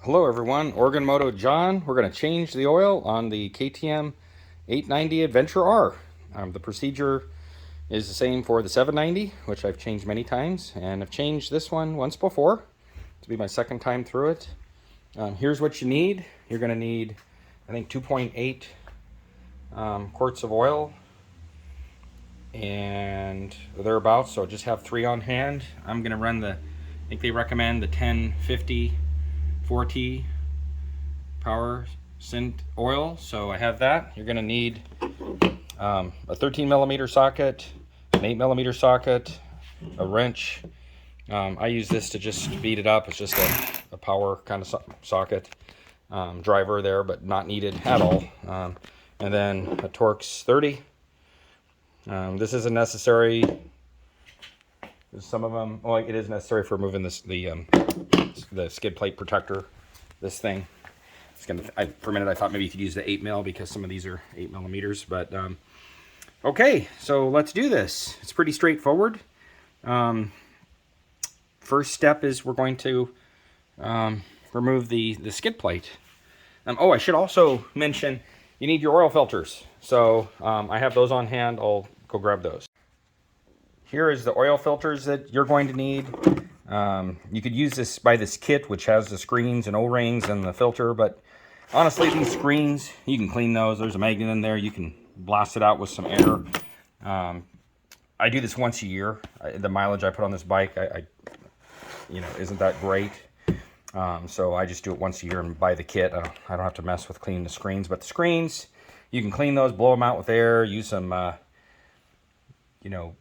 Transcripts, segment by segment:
Hello everyone, Oregon Moto John. We're going to change the oil on the KTM 890 Adventure R. The procedure is the same for the 790, which I've changed many times, and I've changed this one once before. This will be my second time through it. Here's what you need. You're going to need, I think, 2.8 quarts of oil and thereabouts, so just have 3 on hand. I'm going to run the, I think they recommend the 1050 4T power scent oil, so I have that. You're going to need a 13 millimeter socket, an 8 millimeter socket, a wrench. I use this to just beat it up. It's just a power kind of socket, driver there, but not needed at all. And then a Torx 30. This isn't necessary. Some of them, well, it is necessary for removing this, the skid plate protector. This thing, it's gonna. For a minute, I thought maybe you could use the 8 mil because some of these are 8 millimeters. But okay, so let's do this. It's pretty straightforward. First step is we're going to remove the skid plate. Oh, I should also mention you need your oil filters. So I have those on hand. I'll go grab those. Here is the oil filters that you're going to need. You could use this by this kit, which has the screens and O-rings and the filter, but honestly, these screens, you can clean those. There's a magnet in there. You can blast it out with some air. I do this once a year. The mileage I put on this bike, isn't that great. So I just do it once a year and buy the kit. I don't have to mess with cleaning the screens, but the screens, you can clean those, blow them out with air, use some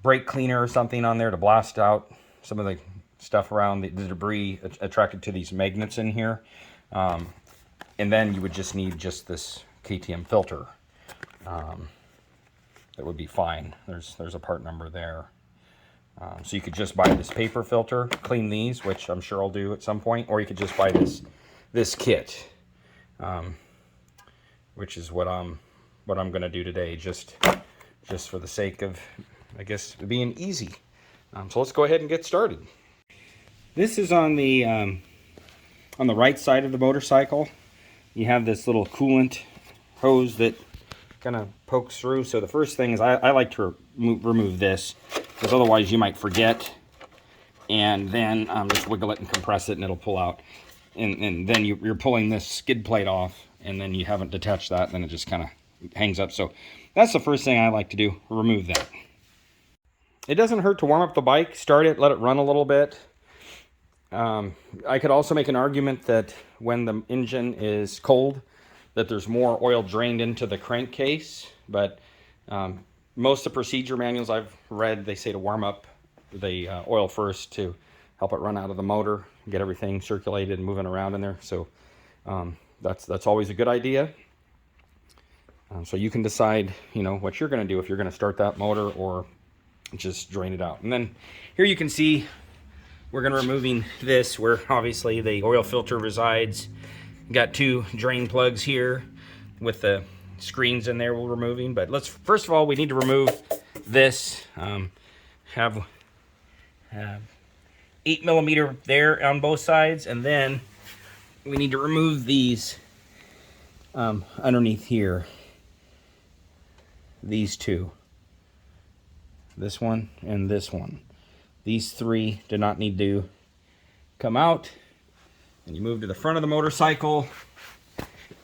brake cleaner or something on there to blast out some of the stuff around the debris attracted to these magnets in here. And then you would just need this KTM filter. That would be fine. There's a part number there. So you could just buy this paper filter, clean these, which I'm sure I'll do at some point, or you could just buy this kit, which is what I'm going to do today, just for the sake of, I guess, being easy. So let's go ahead and get started. This is on the right side of the motorcycle. You have this little coolant hose that kind of pokes through. So the first thing is I like to remove this, because otherwise you might forget, and then just wiggle it and compress it and it'll pull out. And then you're pulling this skid plate off, and then you haven't detached that, and then it just kind of hangs up. So that's the first thing I like to do, remove that. It doesn't hurt to warm up the bike, start it, let it run a little bit. I could also make an argument that when the engine is cold, that there's more oil drained into the crankcase, but most of the procedure manuals I've read, they say to warm up the oil first to help it run out of the motor, get everything circulated and moving around in there. So that's always a good idea. So you can decide, what you're going to do, if you're going to start that motor or just drain it out. And then here you can see we're going to removing this where obviously the oil filter resides. Got 2 drain plugs here with the screens in there we're removing. But first of all, we need to remove this. Have 8 millimeter there on both sides, and then we need to remove these underneath here. These 2. This one and this one. These 3 do not need to come out. And you move to the front of the motorcycle,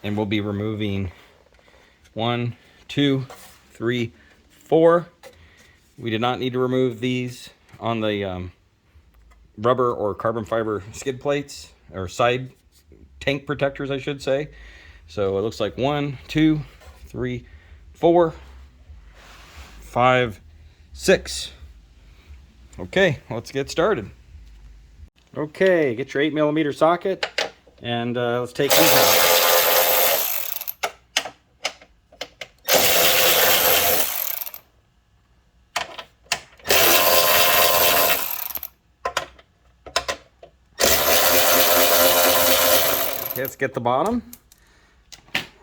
and we'll be removing 1, 2, 3, 4. We did not need to remove these on the rubber or carbon fiber skid plates, or side tank protectors, I should say. So it looks like 1, 2, 3, 4, 5, 6. Okay, let's get started. Okay, get your 8 millimeter socket, and let's take these out. Okay, let's get the bottom.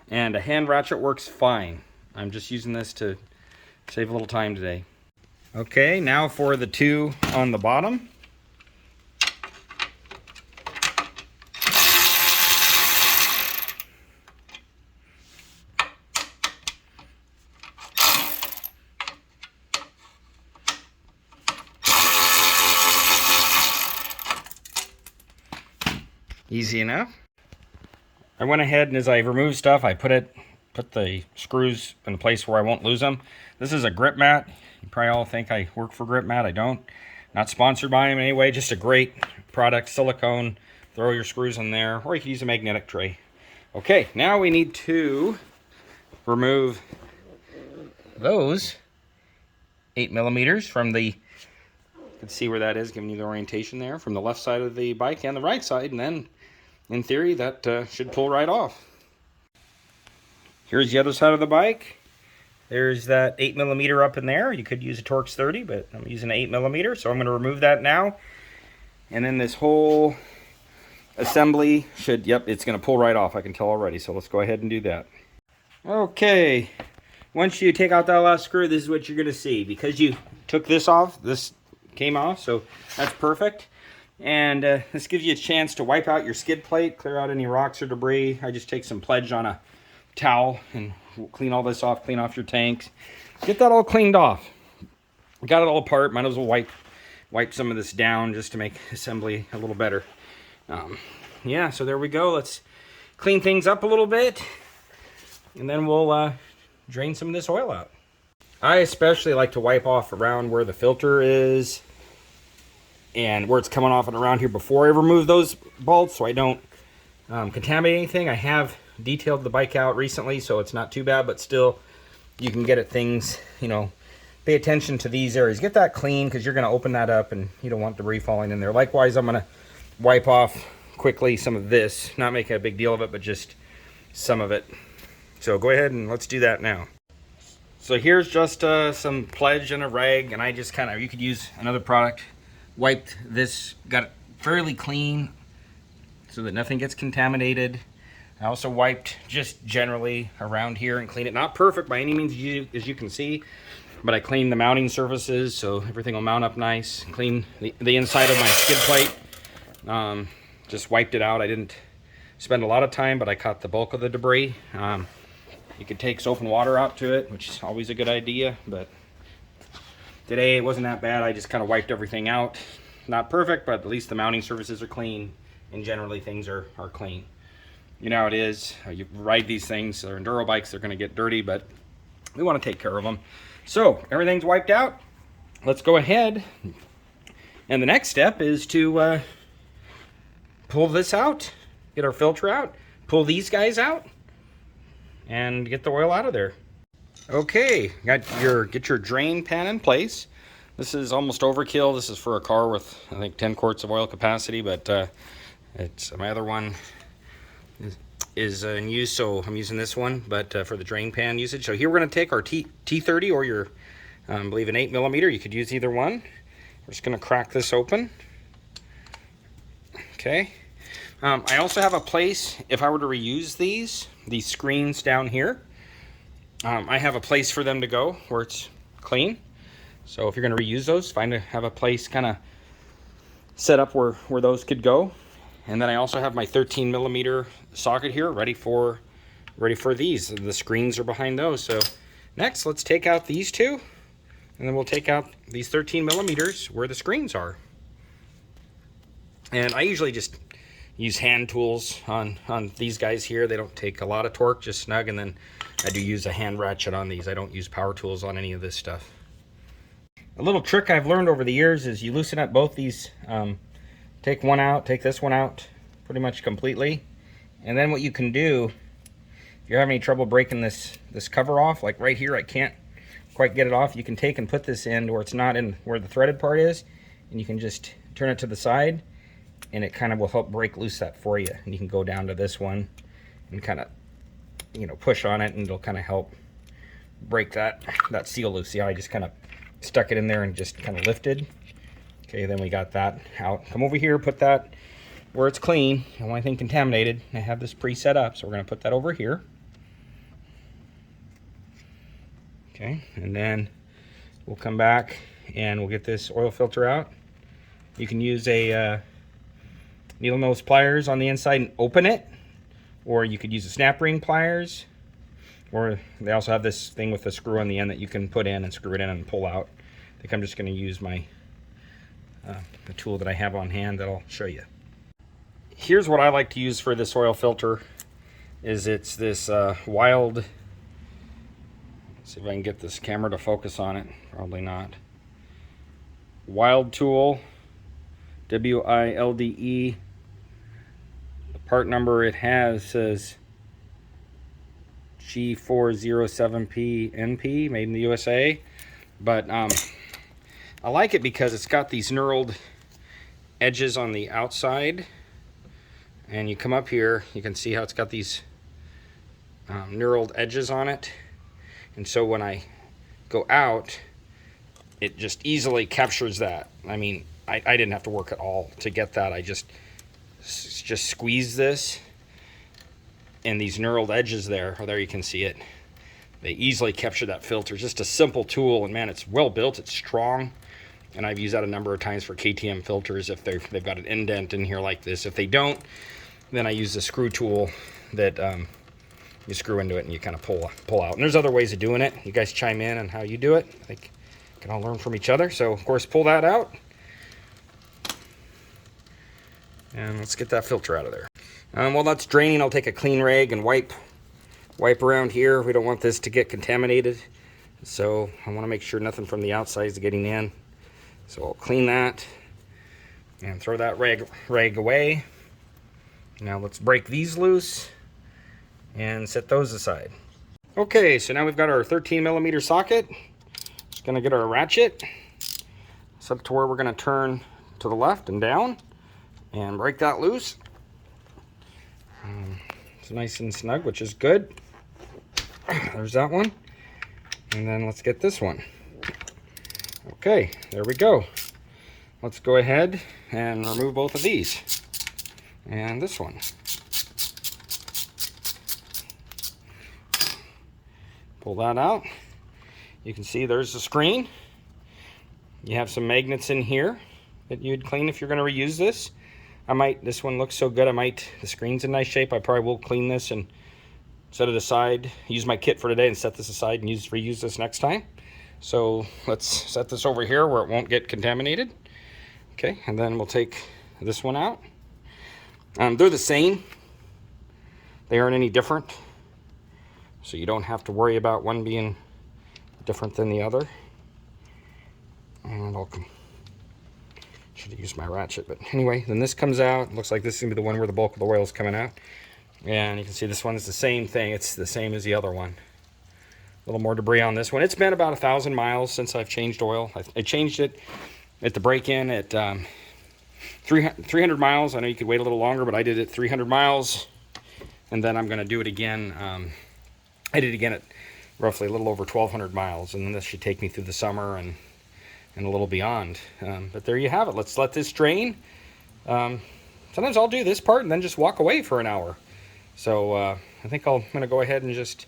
And a hand ratchet works fine. I'm just using this to save a little time today. Okay, now for the 2 on the bottom. Easy enough. I went ahead and as I removed stuff, I put the screws in a place where I won't lose them. This is a grip mat. You probably all think I work for Grip Mat. I don't. Not sponsored by them in any way. Just a great product, silicone. Throw your screws in there, or you can use a magnetic tray. Okay, now we need to remove those 8mm from the, you can see where that is, giving you the orientation there, from the left side of the bike and the right side, and then in theory that should pull right off. Here's the other side of the bike. There's that 8mm up in there. You could use a Torx 30, but I'm using 8mm, so I'm going to remove that now. And then this whole assembly should, yep, it's going to pull right off, I can tell already, so let's go ahead and do that. Okay, once you take out that last screw, this is what you're going to see. Because you took this off, this came off, so that's perfect. And this gives you a chance to wipe out your skid plate, clear out any rocks or debris. I just take some Pledge on a towel and clean all this off, clean off your tanks. Get that all cleaned off. Got it all apart, might as well wipe some of this down just to make assembly a little better. Yeah, so there we go. Let's clean things up a little bit, and then we'll drain some of this oil out. I especially like to wipe off around where the filter is and where it's coming off and around here before I remove those bolts, so I don't contaminate anything. I have detailed the bike out recently, so it's not too bad, but still, you can get at things, you know, pay attention to these areas. Get that clean, because you're going to open that up and you don't want debris falling in there. Likewise, I'm going to wipe off quickly some of this, not making a big deal of it, but just some of it. So go ahead and let's do that now. So here's just some Pledge and a rag, and I just kind of, you could use another product, wiped this, got it fairly clean so that nothing gets contaminated. I also wiped just generally around here and cleaned it. Not perfect by any means, as you can see, but I cleaned the mounting surfaces so everything will mount up nice. Clean the inside of my skid plate. Just wiped it out. I didn't spend a lot of time, but I caught the bulk of the debris. You could take soap and water out to it, which is always a good idea, but today it wasn't that bad. I just kind of wiped everything out. Not perfect, but at least the mounting surfaces are clean, and generally things are clean. You know how it is. You ride these things, they're enduro bikes, they're going to get dirty, but we want to take care of them. So everything's wiped out. Let's go ahead, and the next step is to pull this out, get our filter out, pull these guys out, and get the oil out of there. Okay, get your drain pan in place. This is almost overkill. This is for a car with, I think, 10 quarts of oil capacity, but it's my other one is in use, so I'm using this one, but for the drain pan usage. So here we're going to take our T30 or your, I believe, an 8mm. You could use either one. We're just going to crack this open. Okay. I also have a place, if I were to reuse these screens down here, I have a place for them to go where it's clean. So if you're going to reuse those, have a place kind of set up where those could go. And then I also have my 13mm socket here ready for these. The screens are behind those. So next, let's take out these two, and then we'll take out these 13mm where the screens are. And I usually just use hand tools on these guys here. They don't take a lot of torque, just snug, and then I do use a hand ratchet on these. I don't use power tools on any of this stuff. A little trick I've learned over the years is you loosen up both these, take one out, take this one out pretty much completely, and then what you can do, if you're having any trouble breaking this cover off, like right here I can't quite get it off, you can take and put this in where it's not in where the threaded part is, and you can just turn it to the side, and it kind of will help break loose that for you. And you can go down to this one and kind of, you know, push on it, and it'll kind of help break that seal loose. See how I just kind of stuck it in there and just kind of lifted. Okay, then we got that out. Come over here, put that where it's clean. I don't want anything contaminated. I have this pre-set up, so we're going to put that over here. Okay, and then we'll come back and we'll get this oil filter out. You can use a needle nose pliers on the inside and open it, or you could use a snap ring pliers, or they also have this thing with a screw on the end that you can put in and screw it in and pull out. I think I'm just going to use my the tool that I have on hand that I'll show you. Here's what I like to use for this oil filter. It's this Wild. Let's see if I can get this camera to focus on it. Probably not. Wild Tool, WILDE. The part number it has says G407PNP, made in the USA. But I like it because it's got these knurled edges on the outside. And you come up here, you can see how it's got these knurled edges on it. And so when I go out, it just easily captures that. I mean, I didn't have to work at all to get that. I just squeeze this, and these knurled edges there you can see it. They easily capture that filter. Just a simple tool, and man, it's well built, it's strong. And I've used that a number of times for KTM filters if they've got an indent in here like this. If they don't, then I use the screw tool that you screw into it and you kind of pull out. And there's other ways of doing it. You guys chime in on how you do it. I think we can all learn from each other. So of course, pull that out. And let's get that filter out of there. While that's draining, I'll take a clean rag and wipe around here. We don't want this to get contaminated. So I want to make sure nothing from the outside is getting in. So I'll clean that and throw that rag away. Now let's break these loose and set those aside. Okay, so now we've got our 13mm socket. Just gonna get our ratchet set to where we're gonna turn to the left and down and break that loose. It's nice and snug, which is good. There's that one. And then let's get this one. Okay, there we go. Let's go ahead and remove both of these. And this one. Pull that out. You can see there's the screen. You have some magnets in here that you'd clean if you're going to reuse this. This one looks so good, the screen's in nice shape. I probably will clean this and set it aside, use my kit for today and set this aside and reuse this next time. So let's set this over here where it won't get contaminated. Okay, and then we'll take this one out. They're the same. They aren't any different. So you don't have to worry about one being different than the other. And should have used my ratchet, but anyway, then this comes out. Looks like this is gonna be the one where the bulk of the oil is coming out. And you can see this one is the same thing. It's the same as the other one. A little more debris on this one. It's been about 1,000 miles since I've changed oil. I changed it at the break-in at 300 miles. I know you could wait a little longer, but I did it 300 miles. And then I'm gonna do it again. I did it again at roughly a little over 1,200 miles. And then this should take me through the summer and a little beyond. But there you have it. Let's let this drain. Sometimes I'll do this part and then just walk away for an hour. So I think I'm going to go ahead and just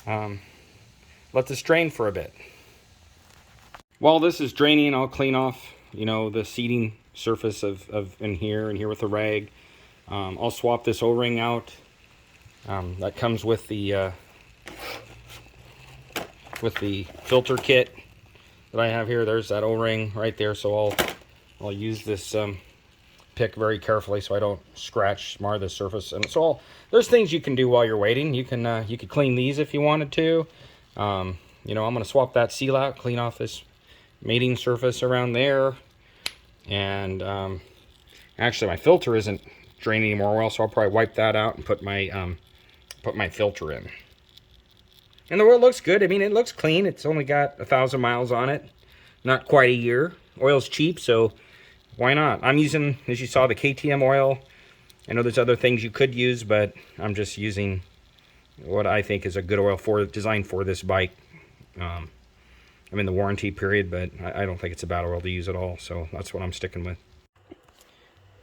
let this drain for a bit. While this is draining, I'll clean off, the seating surface of in here with a rag. I'll swap this O-ring out. That comes with the filter kit that I have here. There's that O-ring right there. So I'll use this pick very carefully so I don't mar the surface. And so there's things you can do while you're waiting. You could clean these if you wanted to. I'm going to swap that seal out, clean off this mating surface around there. And actually my filter isn't draining any more oil, so I'll probably wipe that out and put my filter in. And the oil looks good. I mean, it looks clean. It's only got 1,000 miles on it. Not quite a year. Oil's cheap, so why not? I'm using, as you saw, the KTM oil. I know there's other things you could use, but I'm just using what I think is a good oil designed for this bike. I'm in the warranty period, but I don't think it's a bad oil to use at all, so that's what I'm sticking with.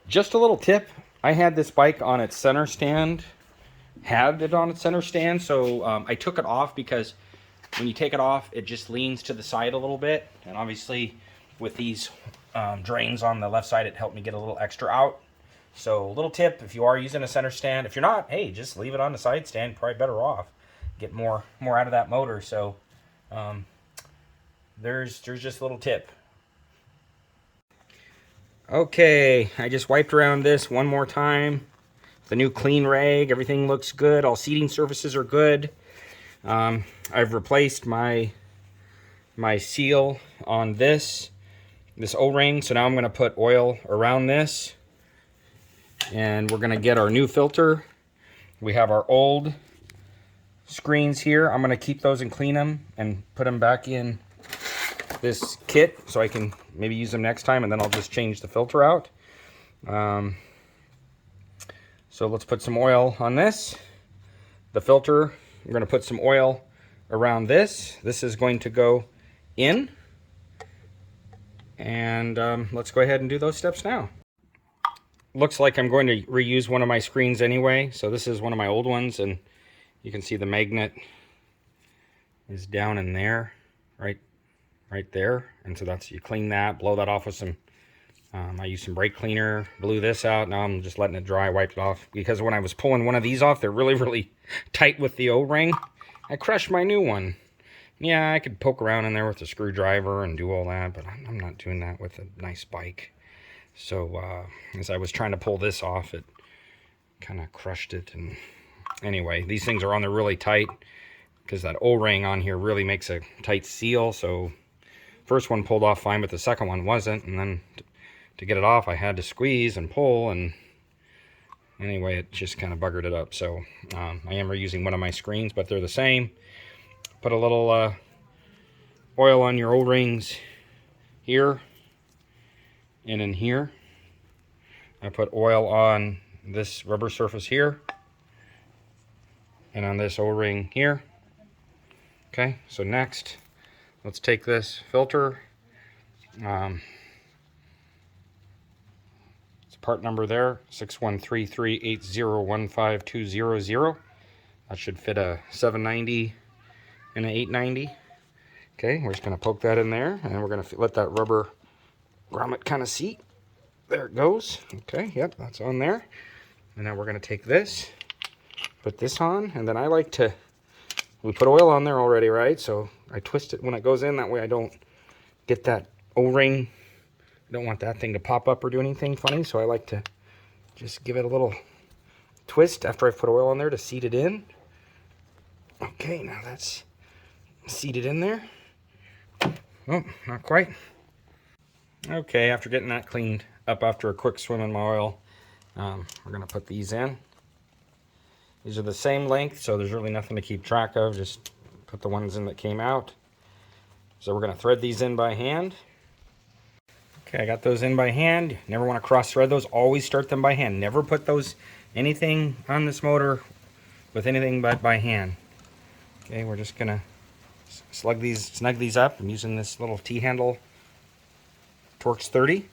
Just a little tip. I had this bike on its center stand. So I took it off because when you take it off, it just leans to the side a little bit. And obviously with these drains on the left side, it helped me get a little extra out. So a little tip, if you are using a center stand, if you're not, hey, just leave it on the side stand, probably better off. Get more out of that motor. So there's just a little tip. Okay, I just wiped around this one more time. The new clean rag, everything looks good. All seating surfaces are good. I've replaced my seal on this O-ring, so now I'm going to put oil around this, and we're going to get our new filter. We have our old screens here. I'm going to keep those and clean them and put them back in this kit so I can maybe use them next time, and then I'll just change the filter out. So let's put some oil on this. The filter, we're going to put some oil around this. This is going to go in. And let's go ahead and do those steps now. Looks like I'm going to reuse one of my screens anyway. So this is one of my old ones, and you can see the magnet is down in there, right there. And so that's, you clean that, blow that off with some, I used some brake cleaner, blew this out. Now I'm just letting it dry, wiped it off. Because when I was pulling one of these off, they're really, really tight with the O-ring. I crushed my new one. Yeah, I could poke around in there with a screwdriver and do all that, but I'm not doing that with a nice bike. So as I was trying to pull this off, it kind of crushed it. And anyway, these things are on there really tight because that O-ring on here really makes a tight seal. So first one pulled off fine, but the second one wasn't. And then to get it off, I had to squeeze and pull, and anyway, it just kind of buggered it up. So I am reusing one of my screens, but they're the same. Put a little oil on your O-rings here and in here. I put oil on this rubber surface here and on this O-ring here. Okay, so next, let's take this filter. It's part number there, 61338015200. That should fit a 790 and an 890. Okay, we're just going to poke that in there, and we're going to let that rubber grommet kind of seat. There it goes. Okay, yep, that's on there. And now we're going to take this, put this on, and then I like to, we put oil on there already, right? So I twist it when it goes in, that way I don't get that O-ring. I don't want that thing to pop up or do anything funny, so I like to just give it a little twist after I've put oil on there to seat it in. Okay, now that's seated in there. Oh, not quite. Okay, after getting that cleaned up after a quick swim in my oil, we're going to put these in. These are the same length, so there's really nothing to keep track of. Just put the ones in that came out. So we're going to thread these in by hand. Okay, I got those in by hand. Never want to cross thread those. Always start them by hand. Never put anything on this motor with anything but by hand. Okay, we're just going to snug these up. I'm using this little T-handle Torx 30.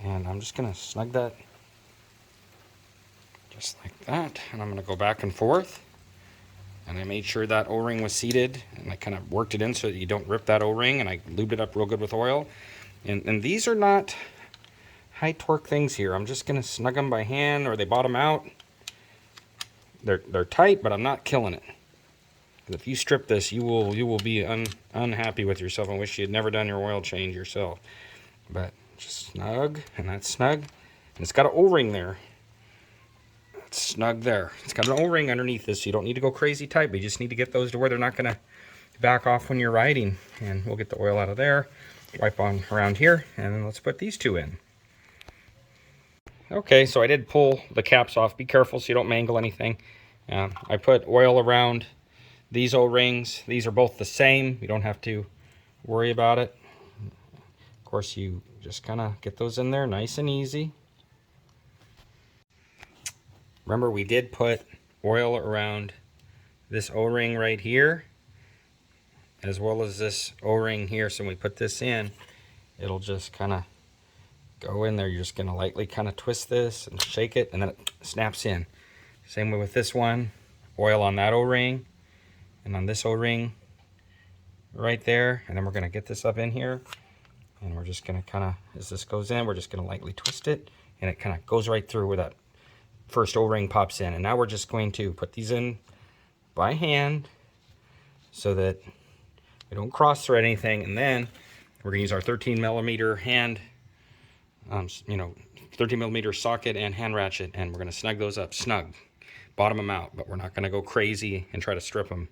And I'm just going to snug that just like that. And I'm going to go back and forth. And I made sure that O-ring was seated. And I kind of worked it in so that you don't rip that O-ring. And I lubed it up real good with oil. And these are not high torque things here. I'm just going to snug them by hand, or they bottom out. They're tight, but I'm not killing it. If you strip this, you will be unhappy with yourself and wish you had never done your oil change yourself. But just snug, and that's snug. And it's got an O-ring there. It's snug there. It's got an O-ring underneath this, so you don't need to go crazy tight, but you just need to get those to where they're not going to back off when you're riding. And we'll get the oil out of there, wipe on around here, and then let's put these two in. Okay, so I did pull the caps off. Be careful so you don't mangle anything. I put oil around these O-rings. These are both the same. You don't have to worry about it. Of course, you just kind of get those in there nice and easy. Remember, we did put oil around this O-ring right here, as well as this O-ring here. So when we put this in, it'll just kind of go in there. You're just going to lightly kind of twist this and shake it, and then it snaps in. Same way with this one. Oil on that O-ring and on this O-ring right there. And then we're going to get this up in here, and we're just going to kind of, as this goes in, we're just going to lightly twist it, and it kind of goes right through where that first O-ring pops in. And now we're just going to put these in by hand so that we don't cross thread anything. And then we're going to use our 13 millimeter hand you know, 13mm socket and hand ratchet, and we're going to snug those up, bottom them out, but we're not going to go crazy and try to strip them.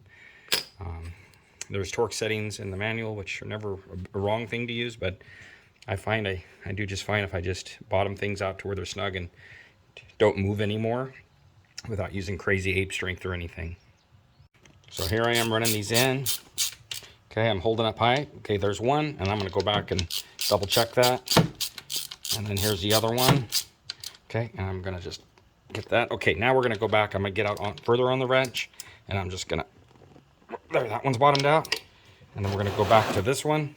There's torque settings in the manual, which are never a wrong thing to use, but I find I do just fine if I just bottom things out to where they're snug and don't move anymore without using crazy ape strength or anything. So here I am running these in. Okay, I'm holding up high. Okay, there's one, and I'm going to go back and double check that. And then here's the other one. Okay, and I'm going to just get that. Okay, now we're going to go back. I'm going to get out further on the wrench, and I'm just going to, there, that one's bottomed out. And then we're going to go back to this one,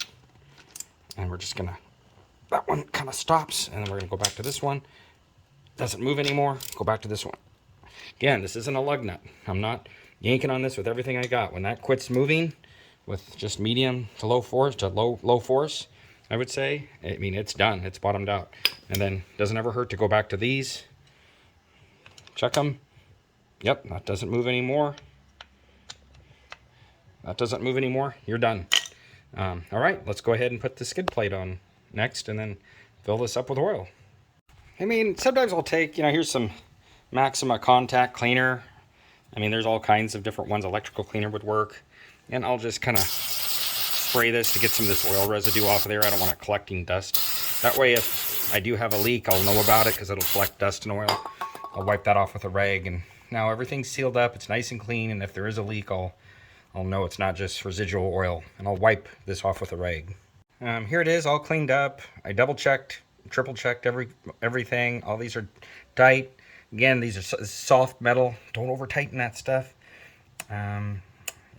and we're just going to, that one kind of stops, and then we're going to go back to this one. Doesn't move anymore. Go back to this one. Again, this isn't a lug nut. I'm not yanking on this with everything I got. When that quits moving with just medium to low force, low force, I would say, I mean, it's done. It's bottomed out. And then doesn't ever hurt to go back to these. Check them. Yep, that doesn't move anymore. That doesn't move anymore. You're done. All right, let's go ahead and put the skid plate on next and then fill this up with oil. I mean, sometimes I'll take, you know, here's some Maxima contact cleaner. I mean, there's all kinds of different ones. Electrical cleaner would work. And I'll just kind of spray this to get some of this oil residue off of there. I don't want it collecting dust. That way, if I do have a leak, I'll know about it because it'll collect dust and oil. I'll wipe that off with a rag. And now everything's sealed up. It's nice and clean. And if there is a leak, I'll know it's not just residual oil. And I'll wipe this off with a rag. Here it is, all cleaned up. I double-checked, triple-checked everything. All these are tight. Again, these are soft metal. Don't over-tighten that stuff.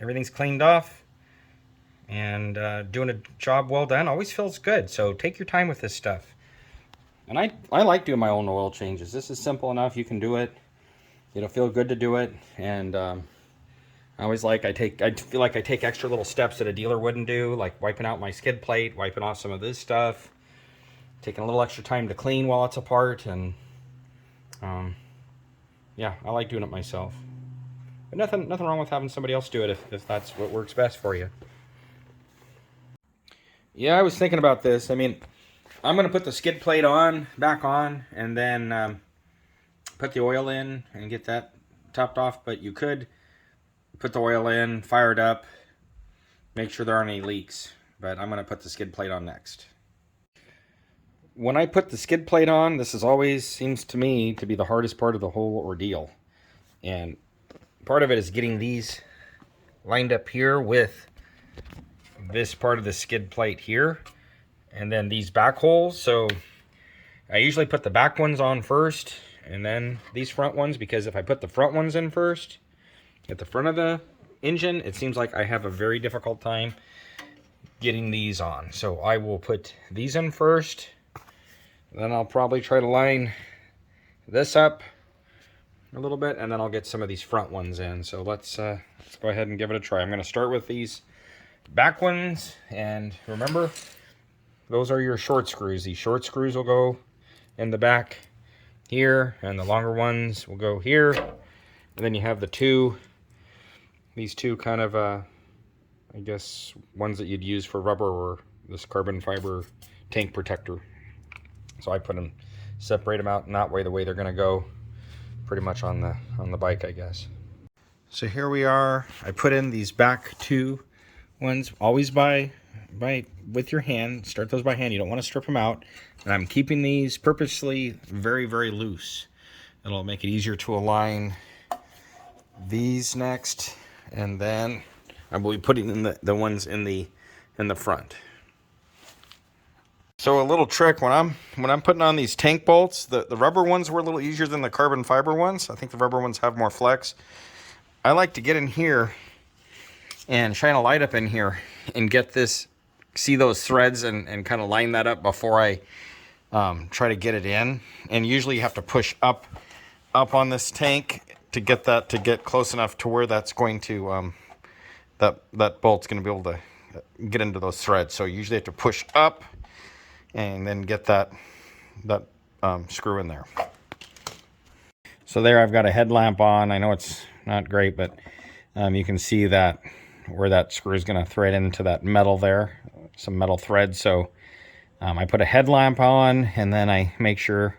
Everything's cleaned off. And doing a job well done always feels good. So take your time with this stuff. And I like doing my own oil changes. This is simple enough. You can do it. It'll feel good to do it. And I always like, I feel like I take extra little steps that a dealer wouldn't do, like wiping out my skid plate, wiping off some of this stuff, taking a little extra time to clean while it's apart, and yeah, I like doing it myself. But nothing wrong with having somebody else do it if that's what works best for you. Yeah, I was thinking about this. I mean, I'm going to put the skid plate back on, and then put the oil in and get that topped off, but you could put the oil in, fire it up, make sure there aren't any leaks. But I'm going to put the skid plate on next. When I put the skid plate on, this is always seems to me to be the hardest part of the whole ordeal. And part of it is getting these lined up here with this part of the skid plate here. And then these back holes. So I usually put the back ones on first and then these front ones, because if I put the front ones in first, at the front of the engine, it seems like I have a very difficult time getting these on. So I will put these in first, then I'll probably try to line this up a little bit, and then I'll get some of these front ones in. So let's go ahead and give it a try. I'm going to start with these back ones, and remember, those are your short screws. These short screws will go in the back here, and the longer ones will go here. And then you have these two kind of, I guess, ones that you'd use for rubber, or this carbon fiber tank protector. So I put them, separate them out in that way, the way they're going to go pretty much on the bike, I guess. So here we are. I put in these back two ones, always with your hand. Start those by hand. You don't want to strip them out. And I'm keeping these purposely very, very loose. It'll make it easier to align these next, and then I will be putting in the ones in the front. So a little trick, when I'm putting on these tank bolts, the rubber ones were a little easier than the carbon fiber ones. I think the rubber ones have more flex. I like to get in here and shine a light up in here and get this, see those threads, and kind of line that up before I try to get it in. And usually you have to push up on this tank to get that to get close enough to where that's going to that bolt's going to be able to get into those threads. So you usually have to push up and then get that screw in there. So there I've got a headlamp on. I know it's not great, but you can see that where that screw is going to thread into that metal there, some metal thread. So I put a headlamp on, and then I make sure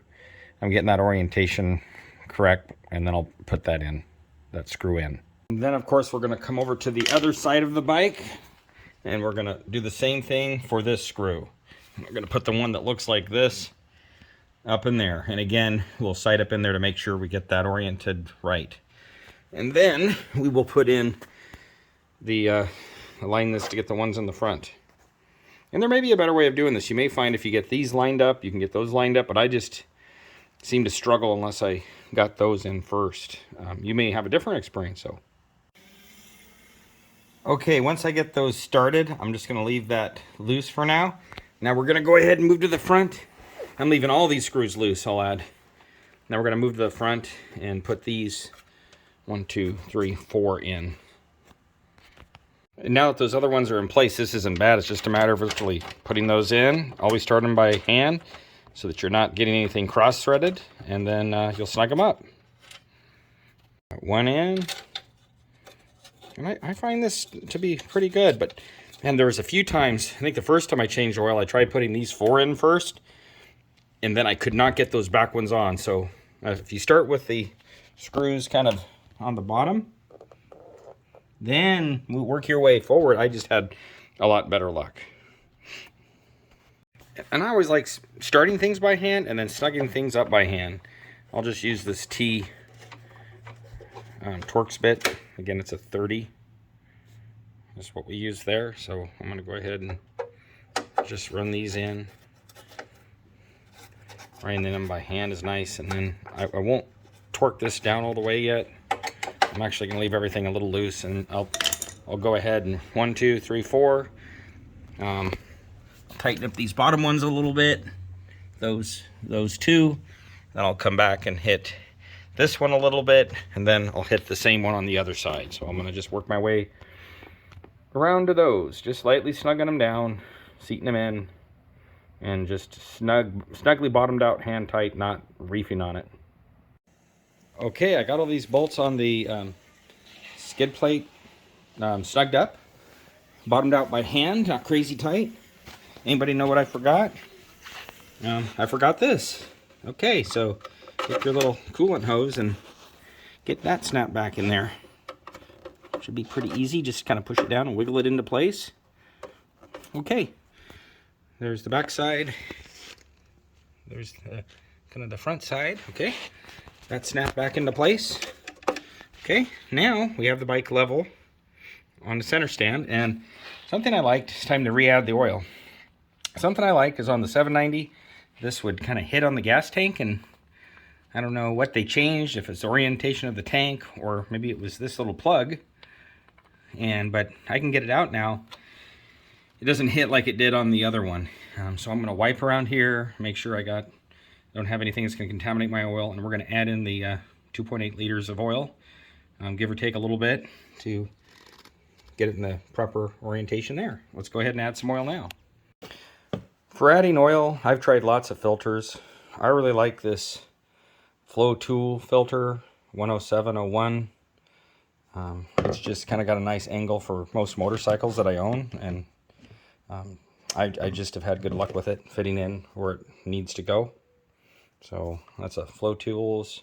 I'm getting that orientation correct, and then I'll put that in, that screw in. And then of course we're going to come over to the other side of the bike, and we're going to do the same thing for this screw. We're going to put the one that looks like this up in there, and again we'll sight up in there to make sure we get that oriented right. And then we will put in the align this to get the ones in the front. And there may be a better way of doing this. You may find if you get these lined up, you can get those lined up, but I just seem to struggle unless I got those in first. You may have a different experience though. Okay, once I get those started, I'm just gonna leave that loose for now. Now we're gonna go ahead and move to the front. I'm leaving all these screws loose, I'll add. Now we're gonna move to the front and put these 1, 2, 3, 4 in. And now that those other ones are in place, this isn't bad. It's just a matter of virtually putting those in. Always start them by hand so that you're not getting anything cross-threaded, and then you'll snug them up. One in. And I find this to be pretty good, but man, there was a few times, I think the first time I changed oil, I tried putting these 4 in first, and then I could not get those back ones on. So if you start with the screws kind of on the bottom, then work your way forward. I just had a lot better luck. And I always like starting things by hand and then snugging things up by hand. I'll just use this T Torx bit. Again, it's a 30. That's what we use there. So I'm going to go ahead and just run these in. Running them by hand is nice. And then I won't torque this down all the way yet. I'm actually going to leave everything a little loose, and I'll go ahead and 1, 2, 3, 4. Tighten up these bottom ones a little bit. Those 2. Then I'll come back and hit this one a little bit, and then I'll hit the same one on the other side. So I'm going to just work my way around to those, just lightly snugging them down, seating them in, and just snugly bottomed out, hand tight, not reefing on it. Okay, I got all these bolts on the skid plate snugged up, bottomed out by hand, not crazy tight. Anybody know what I forgot? I forgot this. Okay, so get your little coolant hose and get that snapped back in there. Should be pretty easy, just kind of push it down and wiggle it into place. Okay, there's the back side. There's kind of the front side, okay. That snapped back into place. Okay, now we have the bike level on the center stand, and something I liked, it's time to re-add the oil. Something I like is on the 790, this would kind of hit on the gas tank, and I don't know what they changed, if it's the orientation of the tank, or maybe it was this little plug, but I can get it out now. It doesn't hit like it did on the other one. So I'm going to wipe around here, make sure I don't have anything that's going to contaminate my oil, and we're going to add in the 2.8 liters of oil, give or take a little bit to get it in the proper orientation there. Let's go ahead and add some oil now. For adding oil, I've tried lots of filters. I really like this Flow Tool filter 10701. It's just kind of got a nice angle for most motorcycles that I own, and I just have had good luck with it fitting in where it needs to go. So that's a Flow Tools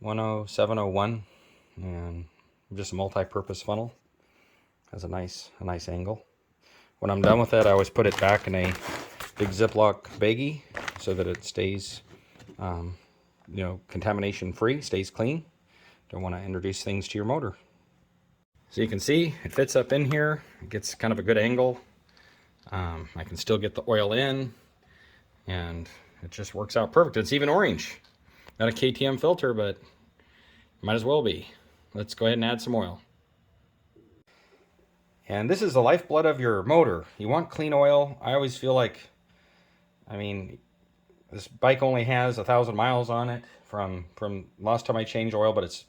10701, and just a multi-purpose funnel. Has a nice angle. When I'm done with that, I always put it back in a big Ziploc baggie so that it stays, contamination free, stays clean. Don't want to introduce things to your motor. So you can see it fits up in here. It gets kind of a good angle. I can still get the oil in, and it just works out perfect. It's even orange. Not a KTM filter, but might as well be. Let's go ahead and add some oil. And this is the lifeblood of your motor. You want clean oil. I always feel like, this bike only has 1,000 miles on it from last time I changed oil, but it's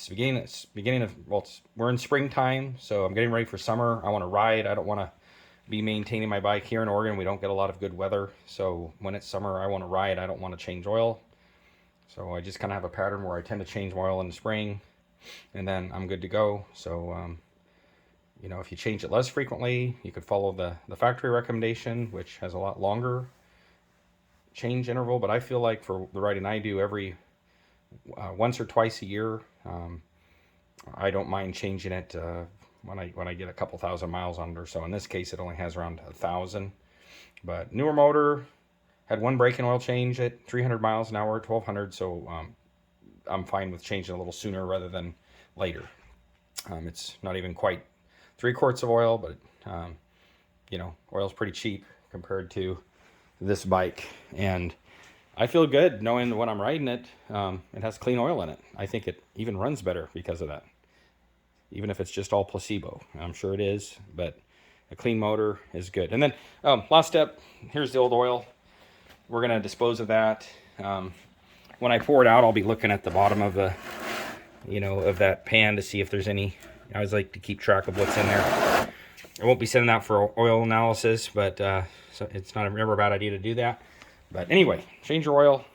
beginning of, we're in springtime, so I'm getting ready for summer. I want to ride. I don't want to be maintaining my bike. Here in Oregon, we don't get a lot of good weather, so when it's summer, I want to ride. I don't want to change oil. So I just kind of have a pattern where I tend to change oil in the spring, and then I'm good to go. So you know, if you change it less frequently, you could follow the factory recommendation, which has a lot longer change interval. But I feel like for the riding I do, every once or twice a year, I don't mind changing it when I get a couple thousand miles on it or so. In this case, it only has around 1,000. But newer motor, had one braking oil change at 300 miles an hour at 1,200, so I'm fine with changing a little sooner rather than later. It's not even quite 3 quarts of oil, but you know, oil's pretty cheap compared to this bike, and I feel good knowing that when I'm riding it, it has clean oil in it. I think it even runs better because of that, even if it's just all placebo. I'm sure it is, but a clean motor is good. And then last step, here's the old oil. We're going to dispose of that. When I pour it out, I'll be looking at the bottom of the, you know, of that pan to see if there's any. I always like to keep track of what's in there. I won't be sending that for oil analysis, but so it's never a bad idea to do that. But anyway, change your oil,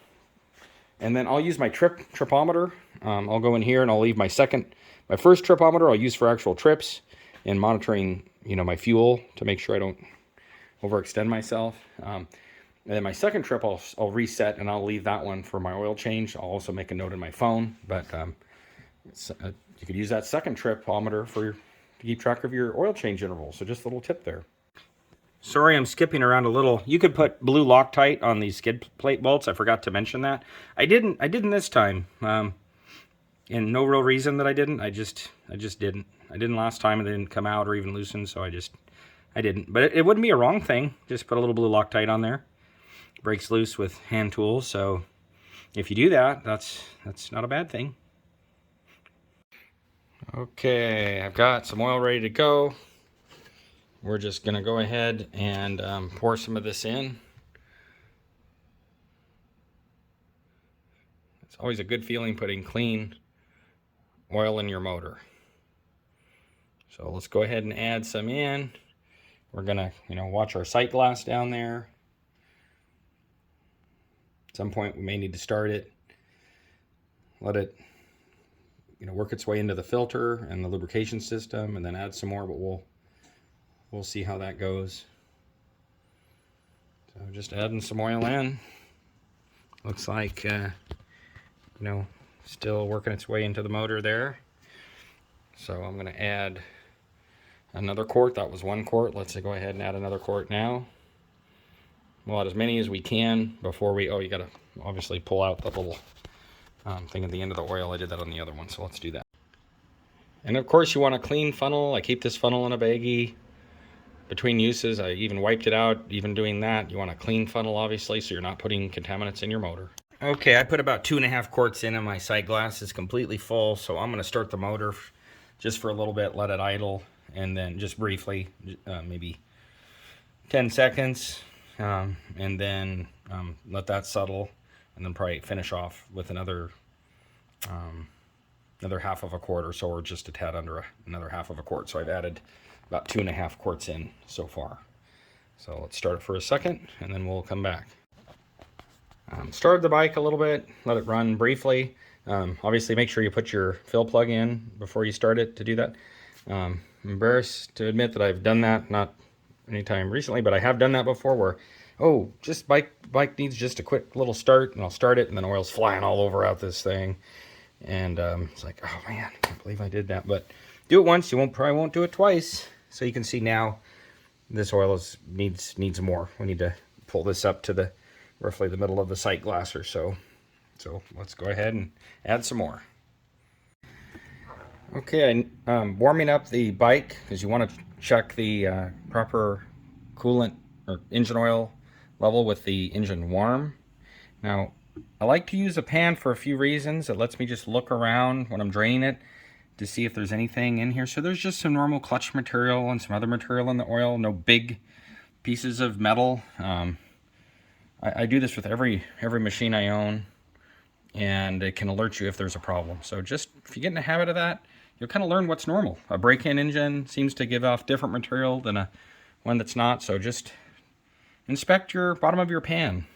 and then I'll use my tripometer. I'll go in here and I'll leave my first tripometer I'll use for actual trips and monitoring, you know, my fuel to make sure I don't overextend myself. And then my second trip I'll reset, and I'll leave that one for my oil change. I'll also make a note in my phone, but you could use that second tripometer to keep track of your oil change interval. So just a little tip there. Sorry, I'm skipping around a little. You could put blue Loctite on these skid plate bolts. I forgot to mention that. I didn't this time. And no real reason that I didn't. I just didn't. I didn't last time, and they didn't come out or even loosen, so I didn't. But it wouldn't be a wrong thing. Just put a little blue Loctite on there. Breaks loose with hand tools, so if you do that, that's not a bad thing. Okay, I've got some oil ready to go. We're just gonna go ahead and pour some of this in. It's always a good feeling putting clean oil in your motor. So let's go ahead and add some in. We're gonna, you know, watch our sight glass down there. At some point we may need to start it, let it, you know, work its way into the filter and the lubrication system, and then add some more, but we'll see how that goes. So just adding some oil in. Looks like you know, still working its way into the motor there. So I'm going to add another quart. That was 1 quart. Let's go ahead and add another quart now. We'll add as many as we can before we, you got to obviously pull out the little thing at the end of the oil. I did that on the other one, so let's do that. And of course you want a clean funnel. I keep this funnel in a baggie. Between uses, I even wiped it out. Even doing that, you want a clean funnel, obviously, so you're not putting contaminants in your motor. Okay, I put about 2.5 quarts in, and my sight glass is completely full, so I'm going to start the motor just for a little bit, let it idle, and then just briefly, maybe 10 seconds, and then let that settle, and then probably finish off with another half of a quart or so, or just a tad under another half of a quart. So I've added about 2.5 quarts in so far. So let's start it for a second, and then we'll come back. Started the bike a little bit, let it run briefly. Obviously make sure you put your fill plug in before you start it to do that. I'm embarrassed to admit that I've done that, not anytime recently, but I have done that before where, just bike needs just a quick little start, and I'll start it, and then oil's flying all over out this thing. And it's like, oh man, I can't believe I did that. But do it once, you probably won't do it twice. So you can see now this oil needs more. We need to pull this up to roughly the middle of the sight glass or so. So let's go ahead and add some more. Okay, I'm warming up the bike because you want to check the proper coolant or engine oil level with the engine warm. Now, I like to use a pan for a few reasons. It lets me just look around when I'm draining it to see if there's anything in here. So there's just some normal clutch material and some other material in the oil, no big pieces of metal. I do this with every machine I own, and it can alert you if there's a problem. So just, if you get in the habit of that, you'll kind of learn what's normal. A break-in engine seems to give off different material than one that's not, so just inspect your bottom of your pan.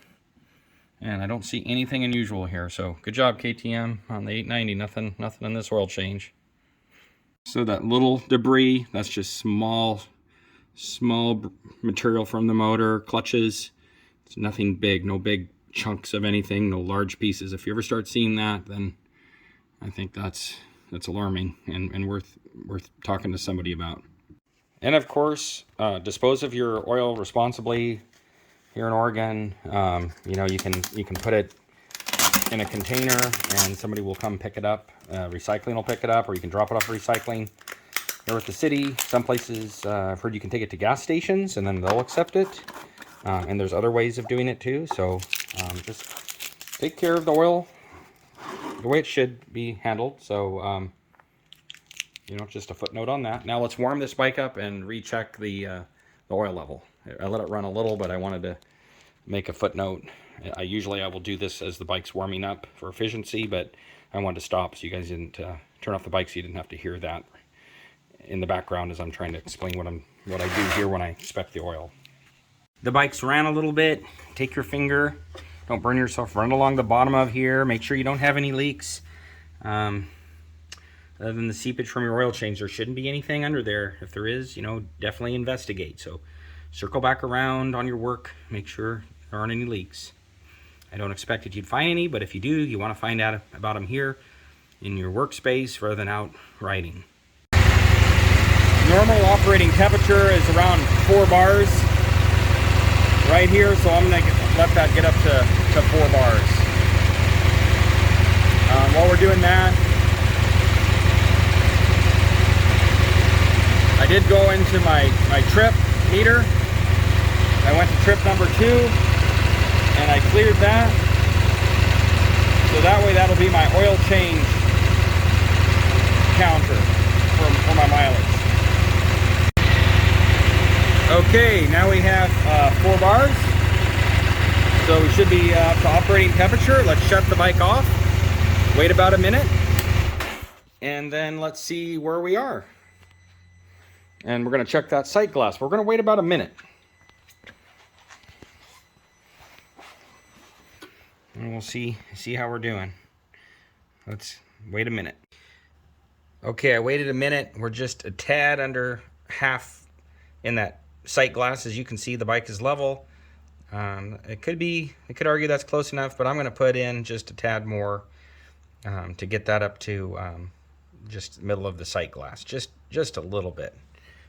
And I don't see anything unusual here, so good job KTM on the 890. Nothing in this oil change. So that little debris, that's just small material from the motor, clutches. It's nothing big, no big chunks of anything, no large pieces. If you ever start seeing that, then I think that's alarming and worth talking to somebody about. And of course, dispose of your oil responsibly. Here in Oregon, you know, you can put it in a container and somebody will come pick it up. Recycling will pick it up, or you can drop it off recycling. Here at the city, some places I've heard you can take it to gas stations and then they'll accept it. And there's other ways of doing it too. So just take care of the oil the way it should be handled. So you know, just a footnote on that. Now let's warm this bike up and recheck the oil level. I let it run a little, but I wanted to make a footnote. Usually I will do this as the bike's warming up for efficiency, but I wanted to stop so you guys didn't turn off the bike, so you didn't have to hear that in the background as I'm trying to explain what I do here when I spec the oil. The bike's ran a little bit. Take your finger, don't burn yourself, run along the bottom of here, make sure you don't have any leaks. Other than the seepage from your oil change, there shouldn't be anything under there. If there is, you know, definitely investigate. So circle back around on your work, make sure there aren't any leaks. I don't expect that you'd find any, but if you do, you want to find out about them here in your workspace rather than out riding. Normal operating temperature is around 4 bars right here, so I'm going to let that get up to 4 bars. While we're doing that, I did go into my trip meter. I went to trip number 2 and I cleared that. So that way that'll be my oil change counter for my mileage. Okay, now we have 4 bars. So we should be up to operating temperature. Let's shut the bike off. Wait about a minute. And then let's see where we are. And we're going to check that sight glass. We're going to wait about a minute. And we'll see how we're doing. Let's wait a minute. Okay, I waited a minute. We're just a tad under half in that sight glass. As you can see, the bike is level. It could argue that's close enough, but I'm going to put in just a tad more to get that up to just the middle of the sight glass. Just a little bit.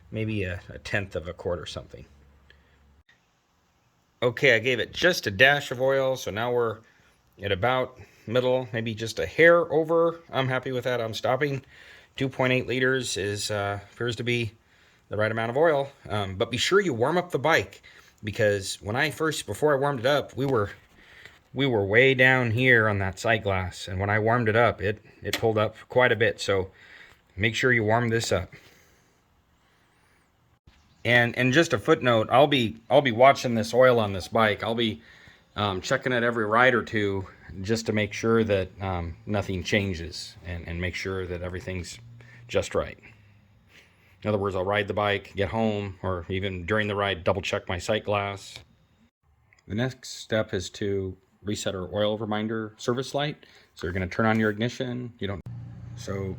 Maybe a tenth of a quart or something. Okay, I gave it just a dash of oil, so now we're at about middle, maybe just a hair over. I'm happy with that. I'm stopping. 2.8 liters appears to be the right amount of oil. But be sure you warm up the bike, because before I warmed it up, we were way down here on that sight glass, and when I warmed it up, it pulled up quite a bit. So make sure you warm this up. And just a footnote, I'll be watching this oil on this bike. I'll be checking it every ride or two just to make sure that nothing changes and make sure that everything's just right. In other words, I'll ride the bike, get home, or even during the ride, double check my sight glass. The next step is to reset our oil reminder service light. So you're going to turn on your ignition. So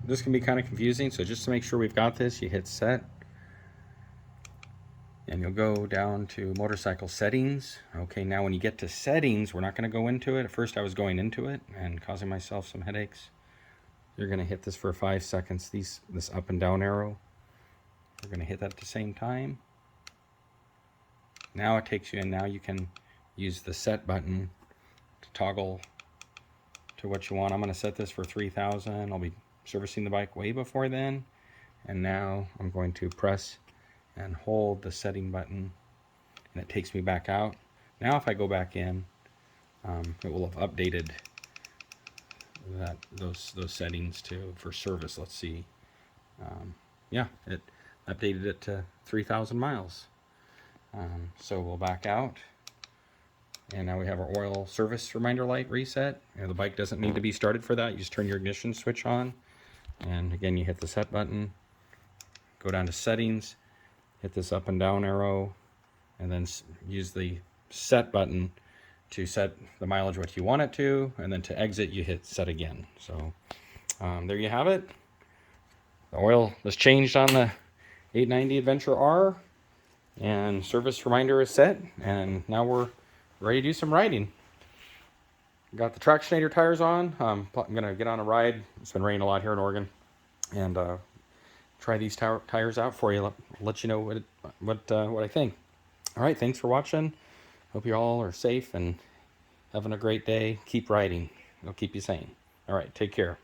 this can be kind of confusing. So just to make sure we've got this, you hit set. And you'll go down to motorcycle settings. Okay, now when you get to settings, we're not going to go into it. At first I was going into it and causing myself some headaches. You're going to hit this for 5 seconds, this up and down arrow. We're going to hit that at the same time. Now it takes you in. Now you can use the set button to toggle to what you want. I'm going to set this for 3,000. I'll be servicing the bike way before then. And now I'm going to press and hold the setting button, and it takes me back out. Now if I go back in, it will have updated those settings for service. Let's see. Yeah, it updated it to 3,000 miles. So we'll back out, and now we have our oil service reminder light reset. The bike doesn't need to be started for that. You just turn your ignition switch on, and again you hit the set button, go down to settings, hit this up and down arrow, and then use the set button to set the mileage what you want it to, and then to exit you hit set again. So there you have it. The oil was changed on the 890 Adventure R, and service reminder is set, and now we're ready to do some riding. Got the Tractionator tires on. I'm gonna get on a ride. It's been raining a lot here in Oregon, and try these tires out for you. Let you know what I think. All right, thanks for watching. Hope you all are safe and having a great day. Keep riding. It'll keep you sane. All right, take care.